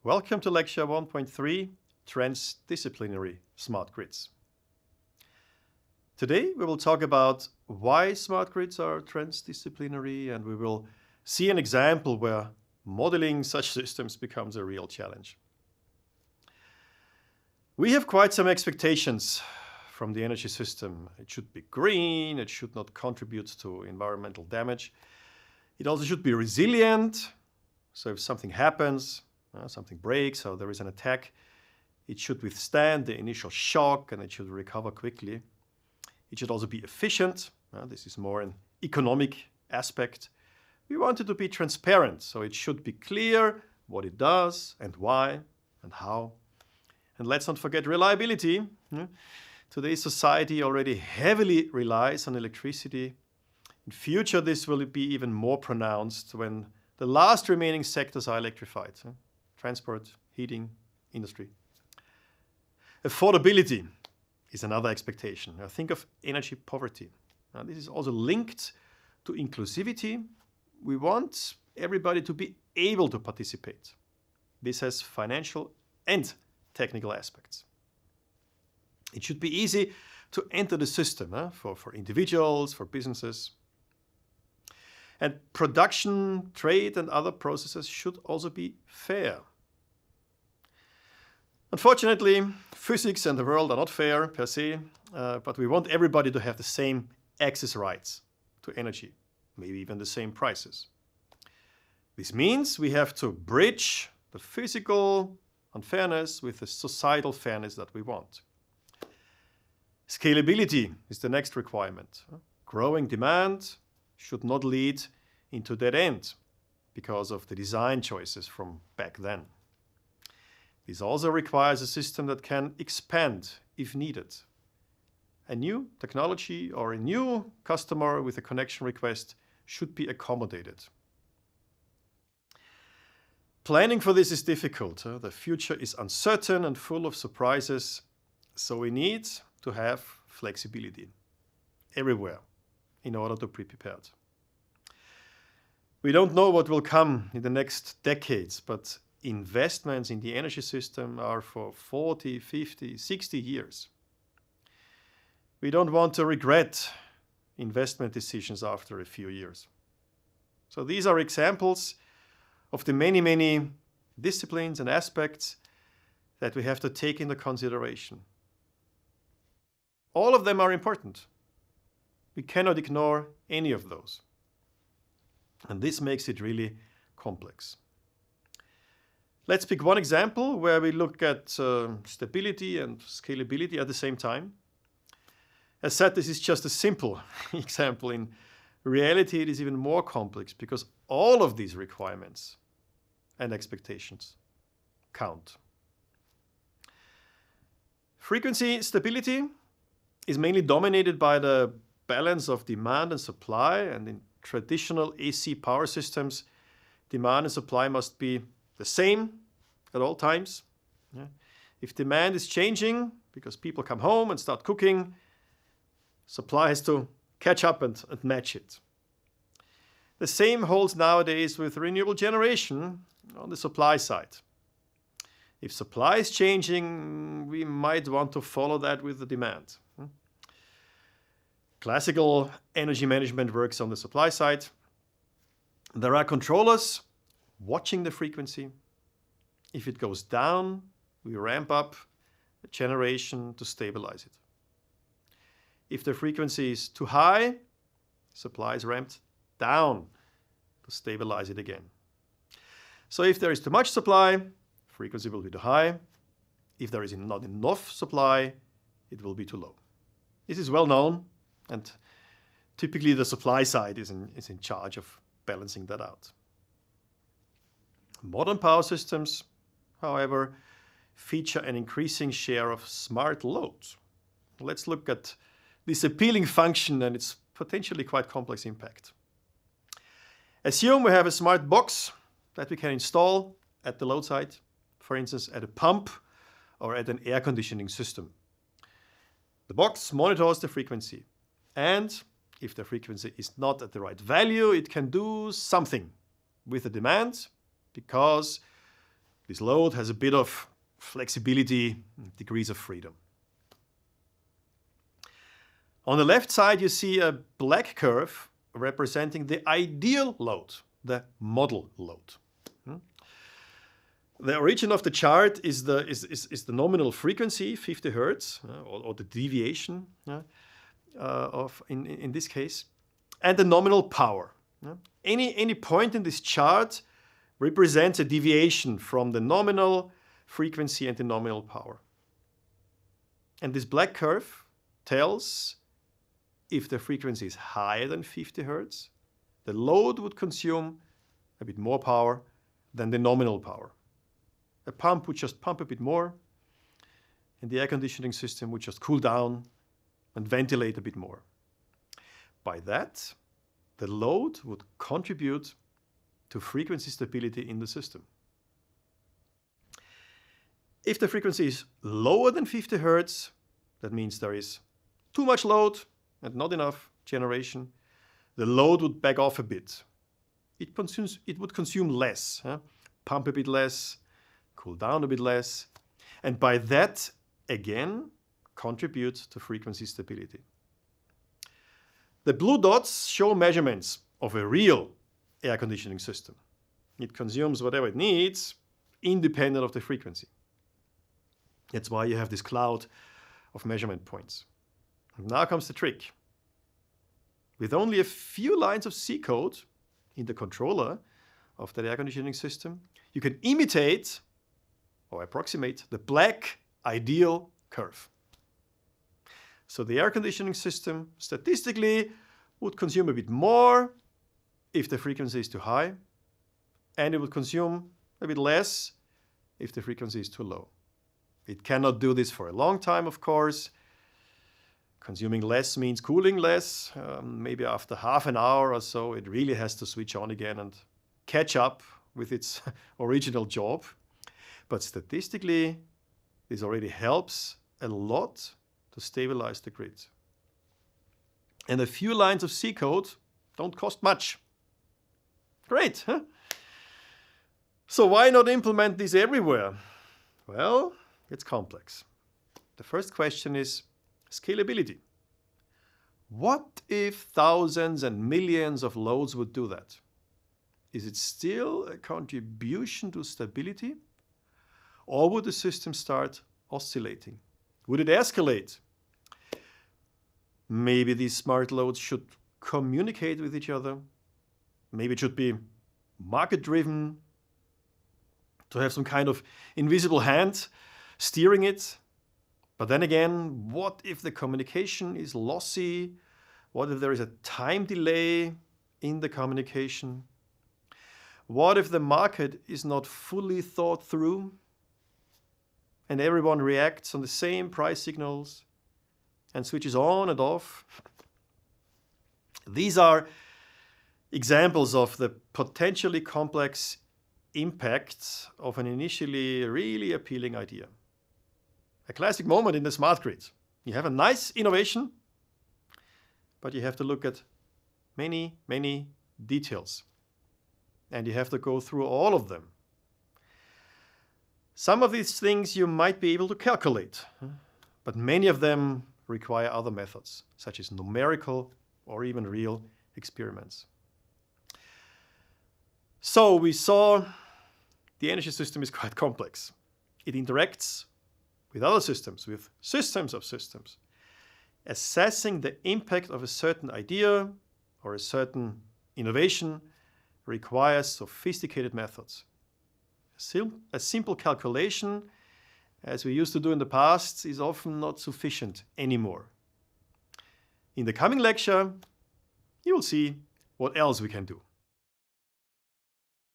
Welcome to lecture 1.3, Transdisciplinary Smart Grids. Today we will talk about why smart grids are transdisciplinary, and we will see an example where modeling such systems becomes a real challenge. We have quite some expectations from the energy system. It should be green, it should not contribute to environmental damage. It also should be resilient, so if something happens, something breaks or there is an attack, it should withstand the initial shock and it should recover quickly. It should also be efficient. This is more an economic aspect. We want it to be transparent, so it should be clear what it does and why and how. And let's not forget reliability. Today's society already heavily relies on electricity. In future, this will be even more pronounced when the last remaining sectors are electrified. Transport, heating, industry. Affordability is another expectation. Now think of energy poverty. Now this is also linked to inclusivity. We want everybody to be able to participate. This has financial and technical aspects. It should be easy to enter the system for individuals, for businesses. And production, trade, and other processes should also be fair. Unfortunately, physics and the world are not fair per se, but we want everybody to have the same access rights to energy, maybe even the same prices. This means we have to bridge the physical unfairness with the societal fairness that we want. Scalability is the next requirement. Growing demand should not lead into dead end because of the design choices from back then. This also requires a system that can expand if needed. A new technology or a new customer with a connection request should be accommodated. Planning for this is difficult. The future is uncertain and full of surprises, so we need to have flexibility everywhere in order to be prepared. We don't know what will come in the next decades, but investments in the energy system are for 40, 50, 60 years. We don't want to regret investment decisions after a few years. So these are examples of the many, many disciplines and aspects that we have to take into consideration. All of them are important. We cannot ignore any of those. And this makes it really complex. Let's pick one example where we look at stability and scalability at the same time. As said, this is just a simple example. In reality, it is even more complex because all of these requirements and expectations count. Frequency stability is mainly dominated by the balance of demand and supply, and in traditional AC power systems, demand and supply must be the same at all times. If demand is changing because people come home and start cooking, supply has to catch up and match it. The same holds nowadays with renewable generation on the supply side. If supply is changing, we might want to follow that with the demand. Classical energy management works on the supply side. There are controllers watching the frequency. If it goes down, we ramp up the generation to stabilize it. If the frequency is too high, supply is ramped down to stabilize it again. So if there is too much supply, frequency will be too high. If there is not enough supply, it will be too low. This is well known, and typically the supply side is in charge of balancing that out. Modern power systems, however, feature an increasing share of smart loads. Let's look at this appealing function and its potentially quite complex impact. Assume we have a smart box that we can install at the load side, for instance at a pump or at an air conditioning system. The box monitors the frequency, and if the frequency is not at the right value, it can do something with the demand because This load has a bit of flexibility, degrees of freedom. On the left side, you see a black curve representing the ideal load, the model load. The origin of the chart is the nominal frequency, 50 hertz, or the deviation in this case, and the nominal power. Any point in this chart represents a deviation from the nominal frequency and the nominal power. And this black curve tells if the frequency is higher than 50 hertz, the load would consume a bit more power than the nominal power. A pump would just pump a bit more, and the air conditioning system would just cool down and ventilate a bit more. By that, the load would contribute to frequency stability in the system. If the frequency is lower than 50 hertz, that means there is too much load and not enough generation. The load would back off a bit. It would consume less, pump a bit less, cool down a bit less, and by that, again, contribute to frequency stability. The blue dots show measurements of a real air conditioning system. It consumes whatever it needs, independent of the frequency. That's why you have this cloud of measurement points. And now comes the trick. With only a few lines of C code in the controller of that air conditioning system, you can imitate or approximate the black ideal curve. So the air conditioning system statistically would consume a bit more if the frequency is too high, and it would consume a bit less if the frequency is too low. It cannot do this for a long time, of course. Consuming less means cooling less. Maybe after half an hour or so, it really has to switch on again and catch up with its original job. But statistically, this already helps a lot to stabilize the grid. And a few lines of C code don't cost much. Great, huh? So why not implement this everywhere? Well, it's complex. The first question is scalability. What if thousands and millions of loads would do that? Is it still a contribution to stability? Or would the system start oscillating? Would it escalate? Maybe these smart loads should communicate with each other. Maybe it should be market-driven, to have some kind of invisible hand steering it. But then again, what if the communication is lossy? What if there is a time delay in the communication? What if the market is not fully thought through and everyone reacts on the same price signals and switches on and off? These are examples of the potentially complex impacts of an initially really appealing idea. A classic moment in the smart grid. You have a nice innovation, but you have to look at many, many details. And you have to go through all of them. Some of these things you might be able to calculate, but many of them require other methods, such as numerical or even real experiments. So we saw the energy system is quite complex. It interacts with other systems, with systems of systems. Assessing the impact of a certain idea or a certain innovation requires sophisticated methods. A simple calculation, as we used to do in the past, is often not sufficient anymore. In the coming lecture, you will see what else we can do.